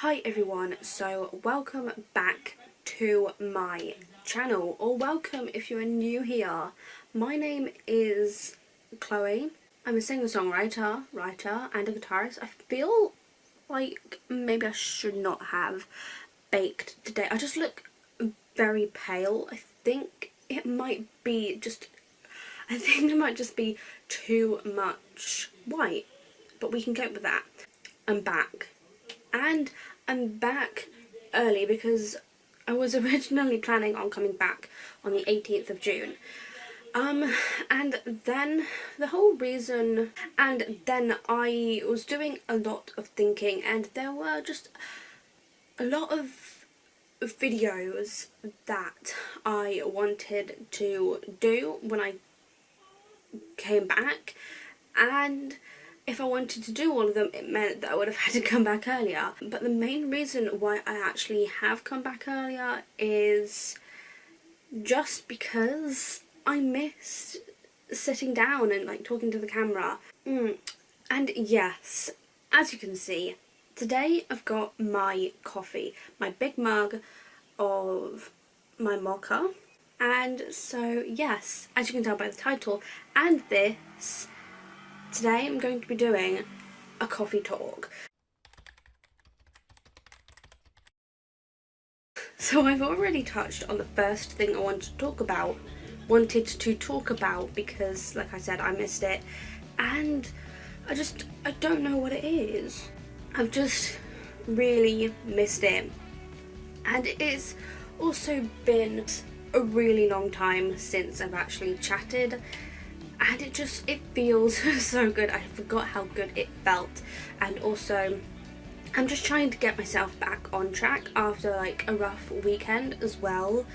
Hi everyone, so welcome back to my channel, or welcome if you're new here. My name is Chloe. I'm a singer-songwriter, writer and a guitarist. I feel like maybe I should not have baked today. I just look very pale. I think it might just be too much white, but we can cope with that. I'm back. And I'm back early because I was originally planning on coming back on the 18th of June. And then I was doing a lot of thinking, and there were just a lot of videos that I wanted to do when I came back, and if I wanted to do all of them, it meant that I would have had to come back earlier. But the main reason why I actually have come back earlier is just because I missed sitting down and like talking to the camera. And yes, as you can see, today I've got my coffee, my big mug of my mocha. And so yes, as you can tell by the title and this, today I'm going to be doing a coffee talk. So I've already touched on the first thing I wanted to talk about because, like I said, I missed it, and I don't know what it is. I've just really missed it, and it's also been a really long time since I've actually chatted. And it feels so good. I forgot how good it felt. And also, I'm just trying to get myself back on track after like a rough weekend as well.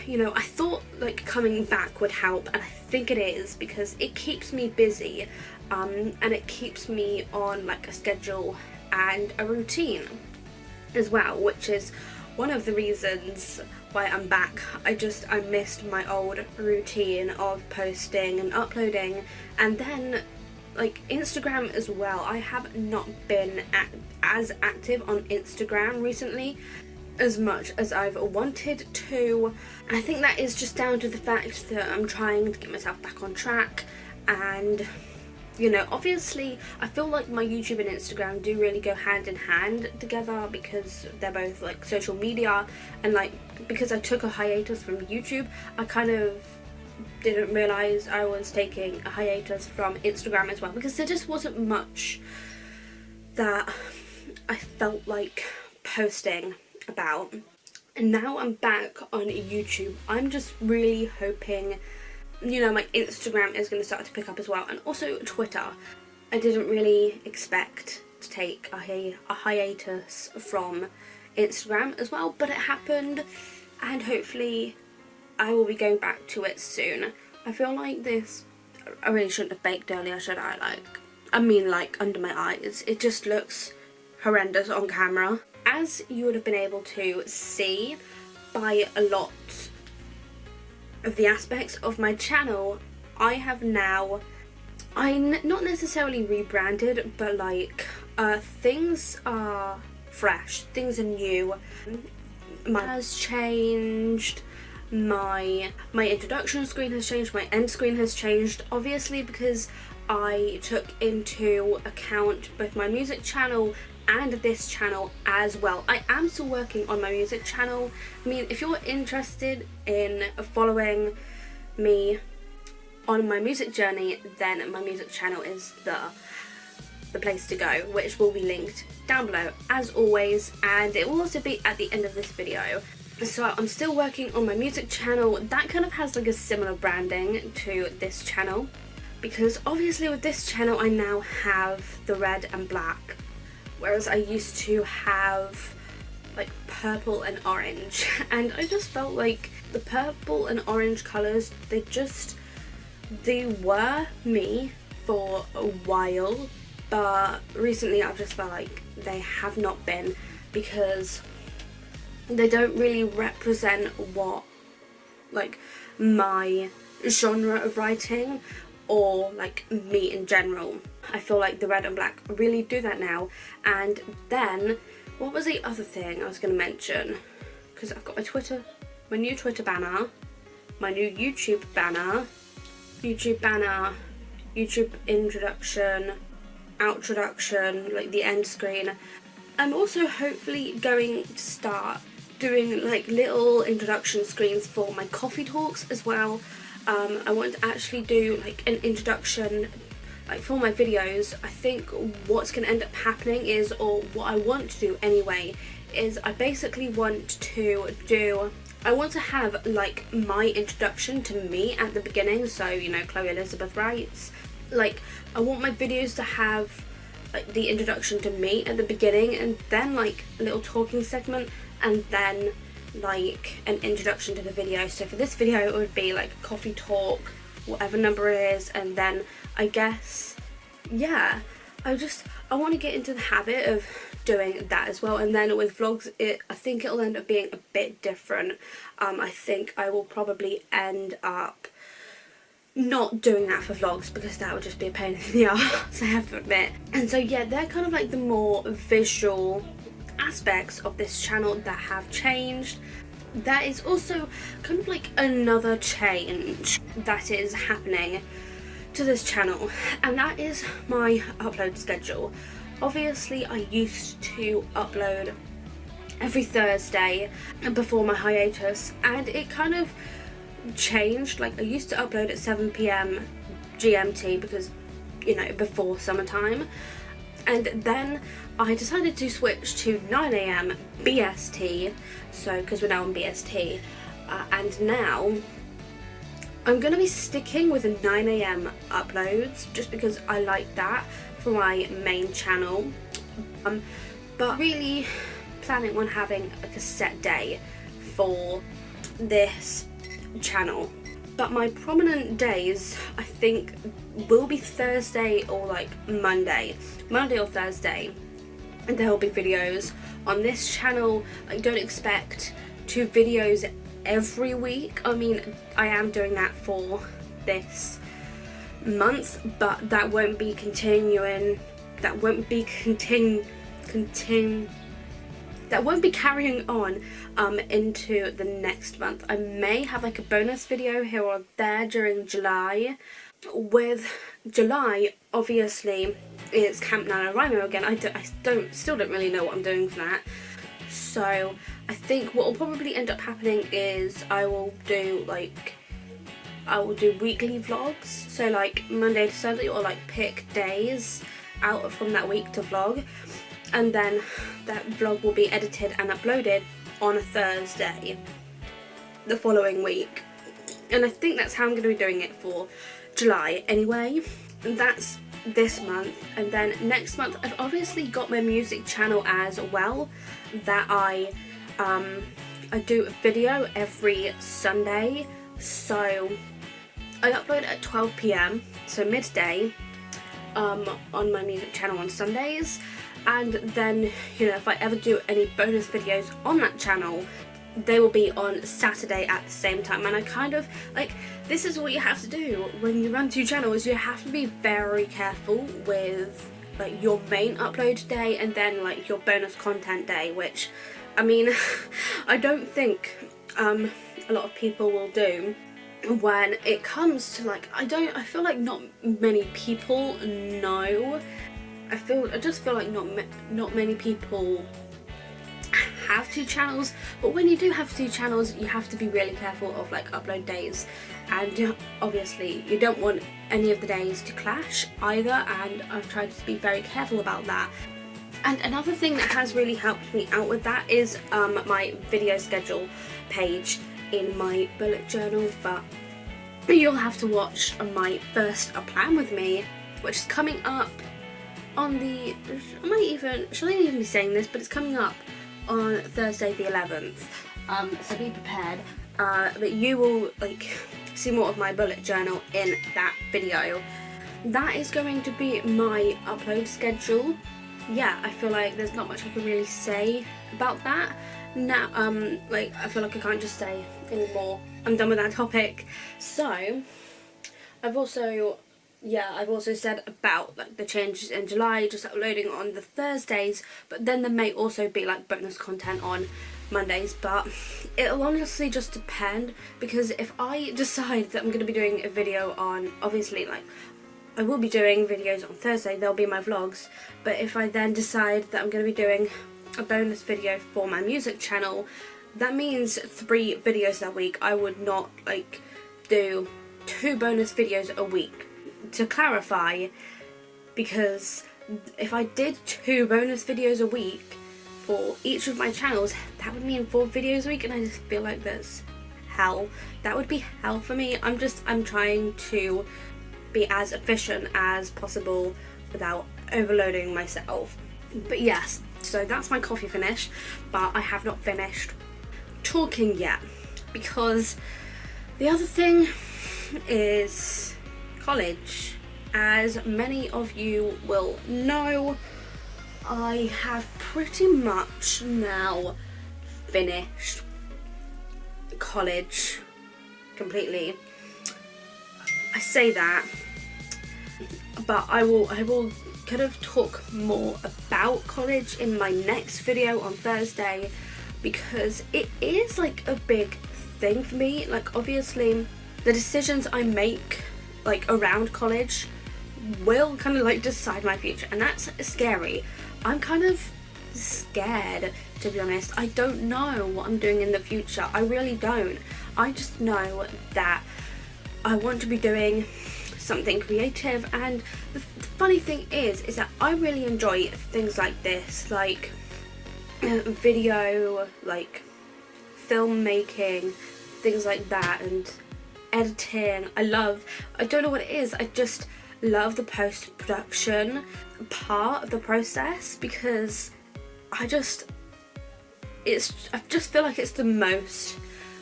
You know, I thought like coming back would help, and I think it is, because it keeps me busy, and it keeps me on like a schedule and a routine as well, which is one of the reasons why I'm back. I missed my old routine of posting and uploading, and then like Instagram as well. I have not been as active on Instagram recently as much as I've wanted to. I think that is just down to the fact that I'm trying to get myself back on track, and you know, obviously I feel like my YouTube and Instagram do really go hand in hand together because they're both like social media, and like because I took a hiatus from YouTube, I kind of didn't realise I was taking a hiatus from Instagram as well, because there just wasn't much that I felt like posting about. And now I'm back on YouTube. I'm just really hoping, you know, my Instagram is going to start to pick up as well, and also Twitter. I didn't really expect to take a hiatus from Instagram as well, but it happened, and hopefully I will be going back to it soon. I feel like I really shouldn't have baked earlier, should I? Like under my eyes. It just looks horrendous on camera. As you would have been able to see by a lot of the aspects of my channel, I have now, not necessarily rebranded, but like things are fresh, things are new. My has changed, my introduction screen has changed, my end screen has changed, obviously because I took into account both my music channel and this channel as well. I am still working on my music channel. I mean, if you're interested in following me on my music journey, then my music channel is the place to go, which will be linked down below as always, and it will also be at the end of this video. So I'm still working on my music channel. That kind of has like a similar branding to this channel, because obviously with this channel I now have the red and black, whereas I used to have like purple and orange, and I just felt like the purple and orange colours, they were me for a while, but recently I've just felt like they have not been, because they don't really represent what like my genre of writing or like me in general. I feel like the red and black really do that now. And then what was the other thing I was going to mention? Because I've got my new Twitter banner, my new YouTube banner, YouTube introduction, outroduction, like the end screen. I'm also hopefully going to start doing like little introduction screens for my coffee talks as well. I want to actually do like an introduction like for my videos. I think what's going to end up happening is, or what I want to do anyway, is I basically want to have like my introduction to me at the beginning. So, you know, Chloe Elizabeth writes, like I want my videos to have like the introduction to me at the beginning, and then like a little talking segment, and then like an introduction to the video. So for this video it would be like a coffee talk, whatever number it is, and then I guess, yeah, I want to get into the habit of doing that as well. And then with vlogs, I think it'll end up being a bit different. I think I will probably end up not doing that for vlogs, because that would just be a pain in the arse, I have to admit. And so yeah, they're kind of like the more visual aspects of this channel that have changed. There is also kind of like another change that is happening to this channel, and that is my upload schedule. Obviously I used to upload every Thursday before my hiatus, and it kind of changed. Like I used to upload at 7 PM GMT because, you know, before summertime, and then I decided to switch to 9 AM BST, so because we're now on BST, and now I'm going to be sticking with the 9 AM uploads just because I like that for my main channel, but really planning on having like a set day for this channel. But my prominent days, I think, will be Thursday or like Monday or Thursday, and there will be videos on this channel. I don't expect 2 videos every week. I mean, I am doing that for this month, but that won't be continuing, that won't be carrying on into the next month. I may have like a bonus video here or there during July. With July, obviously, it's Camp NaNoWriMo again. I still don't really know what I'm doing for that. So I think what will probably end up happening is I will do weekly vlogs, so like Monday to Sunday, or like pick days out from that week to vlog, and then that vlog will be edited and uploaded on a Thursday the following week. And I think that's how I'm going to be doing it for July anyway. That's this month. And then next month I've obviously got my music channel as well, that I do a video every Sunday. So I upload at 12 PM, so midday, on my music channel on Sundays. And then, you know, if I ever do any bonus videos on that channel, they will be on Saturday at the same time. And I kind of, like, this is what you have to do when you run 2 channels. You have to be very careful with, like, your main upload day and then, like, your bonus content day, which, I mean, I don't think a lot of people will do. When it comes to, like, I feel like not many people know. I just feel like not many people have 2 channels, but when you do have 2 channels, you have to be really careful of like upload days, and obviously you don't want any of the days to clash either, and I've tried to be very careful about that. And another thing that has really helped me out with that is my video schedule page in my bullet journal, but you'll have to watch my first plan with me, which is coming up on the, should I even be saying this, but it's coming up on Thursday the 11th, so be prepared. But you will like see more of my bullet journal in that video. That is going to be my upload schedule. Yeah, I feel like there's not much I can really say about that now. Like, I feel like I can't just say anymore. I'm done with that topic. So I've also yeah, I've also said about like the changes in July, just uploading on the Thursdays, but then there may also be like bonus content on Mondays, but it'll honestly just depend, because if I decide that I'm going to be doing a video on, obviously like I will be doing videos on Thursday, they'll be my vlogs, but if I then decide that I'm going to be doing a bonus video for my music channel, that means 3 videos that week. I would not like do 2 bonus videos a week. To clarify, because if I did 2 bonus videos a week for each of my channels, that would mean 4 videos a week, and I just feel like that's hell. That would be hell for me. I'm trying to be as efficient as possible without overloading myself. But yes, so that's my coffee finish, but I have not finished talking yet, because the other thing is college. As many of you will know, I have pretty much now finished college completely. I say that, but I will kind of talk more about college in my next video on Thursday, because it is like a big thing for me. Like obviously the decisions I make like around college will kind of like decide my future, and that's scary. I'm kind of scared, to be honest. I don't know what I'm doing in the future. I really don't. I just know that I want to be doing something creative, and the funny thing is that I really enjoy things like this, like video, like filmmaking, things like that, and editing. I don't know what it is, I just love the post-production part of the process, because I just feel like it's the most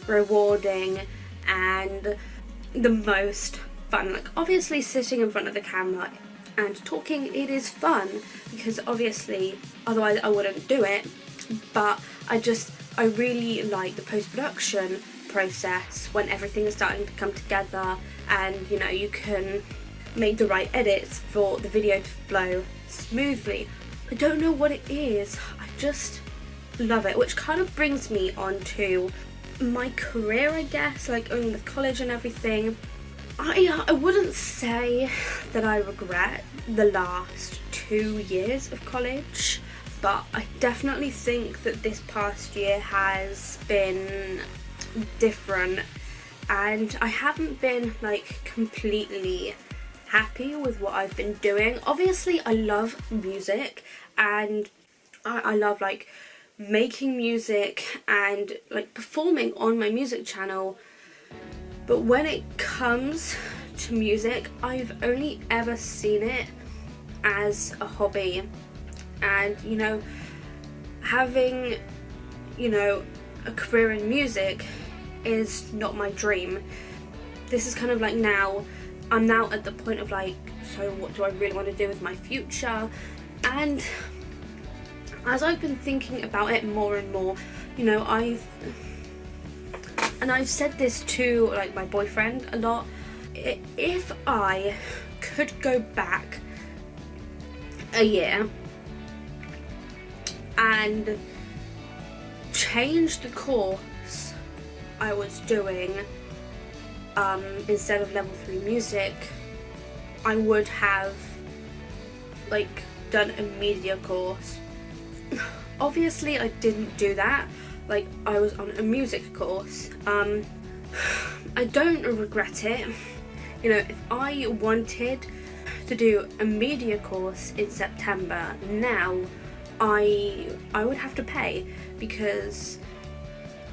rewarding and the most fun. Like obviously sitting in front of the camera and talking, it is fun, because obviously otherwise I wouldn't do it, but I really like the post-production process when everything is starting to come together, and you know, you can make the right edits for the video to flow smoothly. I don't know what it is, I just love it, which kind of brings me on to my career, I guess, like with college and everything. I wouldn't say that I regret the last 2 years of college, but I definitely think that this past year has been different, and I haven't been like completely happy with what I've been doing. Obviously I love music, and I love like making music and like performing on my music channel, but when it comes to music, I've only ever seen it as a hobby, and you know, having, you know, a career in music is not my dream. This is kind of like I'm now at the point of like, so what do I really want to do with my future? And as I've been thinking about it more and more, you know, I've said this to like my boyfriend a lot. If I could go back a year and change the course I was doing, instead of level 3 music, I would have like done a media course. Obviously I didn't do that, like I was on a music course. I don't regret it. You know, if I wanted to do a media course in September now, I would have to pay, because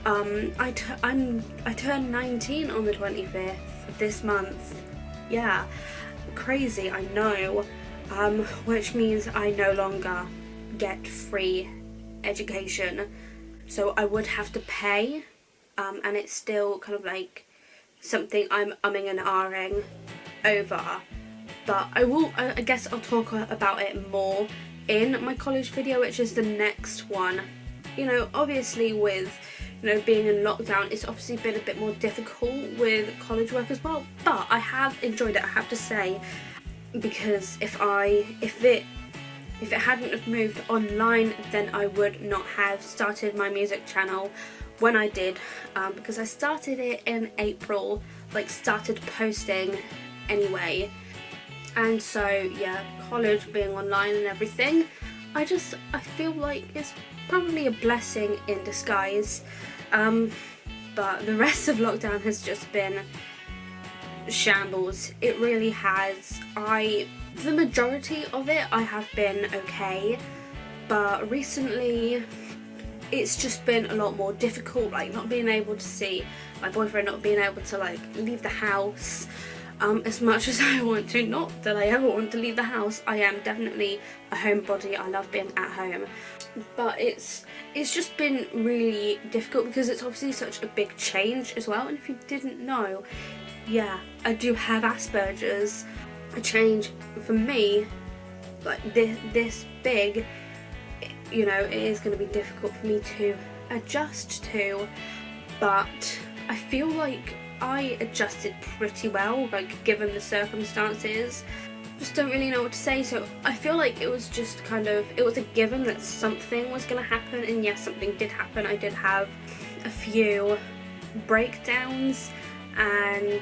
I turned 19 on the 25th of this month. Yeah, crazy, I know. Which means I no longer get free education, so I would have to pay, and it's still kind of like something I'm umming and ahhing over, but I guess I'll talk about it more in my college video, which is the next one. You know, obviously with, you know, being in lockdown, it's obviously been a bit more difficult with college work as well, but I have enjoyed it, I have to say. because if it hadn't have moved online, then I would not have started my music channel when I did, because I started it in April, like started posting anyway. And so yeah, college being online and everything, I feel like it's probably a blessing in disguise. But the rest of lockdown has just been shambles. It really has. The majority of it I have been okay, but recently it's just been a lot more difficult, like not being able to see my boyfriend, not being able to like leave the house as much as I want to. Not that I ever want to leave the house. I am definitely a homebody. I love being at home, but it's just been really difficult because it's obviously such a big change as well. And if you didn't know, yeah, I do have Asperger's. A change for me like this big, you know, it is going to be difficult for me to adjust to, but I feel like I adjusted pretty well, like given the circumstances. Just don't really know what to say. So I feel like it was just kind of, it was a given that something was going to happen, and yes, something did happen. I did have a few breakdowns, and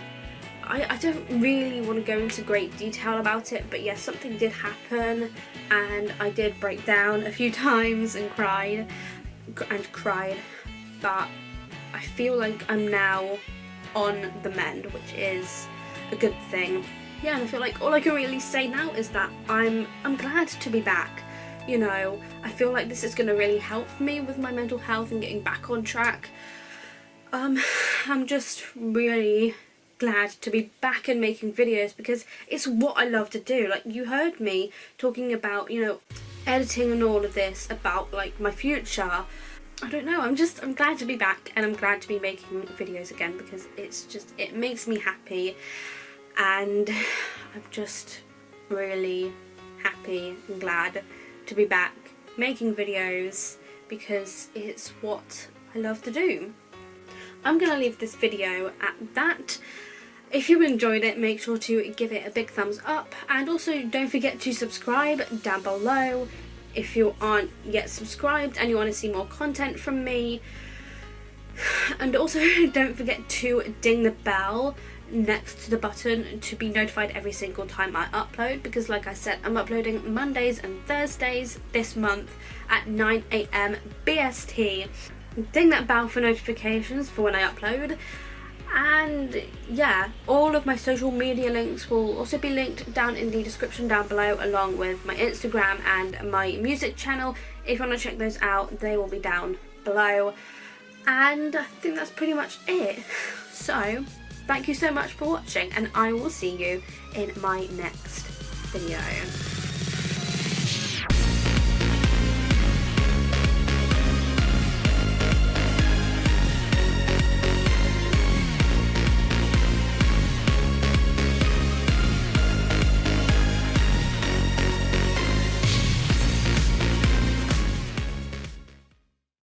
I don't really want to go into great detail about it, but yes, something did happen, and I did break down a few times and cried, but I feel like I'm now on the mend, which is a good thing. Yeah, and I feel like all I can really say now is that I'm glad to be back. You know, I feel like this is going to really help me with my mental health and getting back on track. I'm just really glad to be back and making videos because it's what I love to do. Like, you heard me talking about, you know, editing and all of this, about like my future. I don't know, I'm glad to be back, and I'm glad to be making videos again because it makes me happy, and I'm just really happy and glad to be back making videos because it's what I love to do. I'm gonna leave this video at that. If you enjoyed it, make sure to give it a big thumbs up, and also don't forget to subscribe down below if you aren't yet subscribed and you want to see more content from me. And also don't forget to ding the bell next to the button to be notified every single time I upload, because like I said, I'm uploading Mondays and Thursdays this month at 9 AM BST. Ding that bell for notifications for when I upload. And yeah, all of my social media links will also be linked down in the description down below, along with my Instagram and my music channel. If you want to check those out, they will be down below. And I think that's pretty much it. So thank you so much for watching, and I will see you in my next video.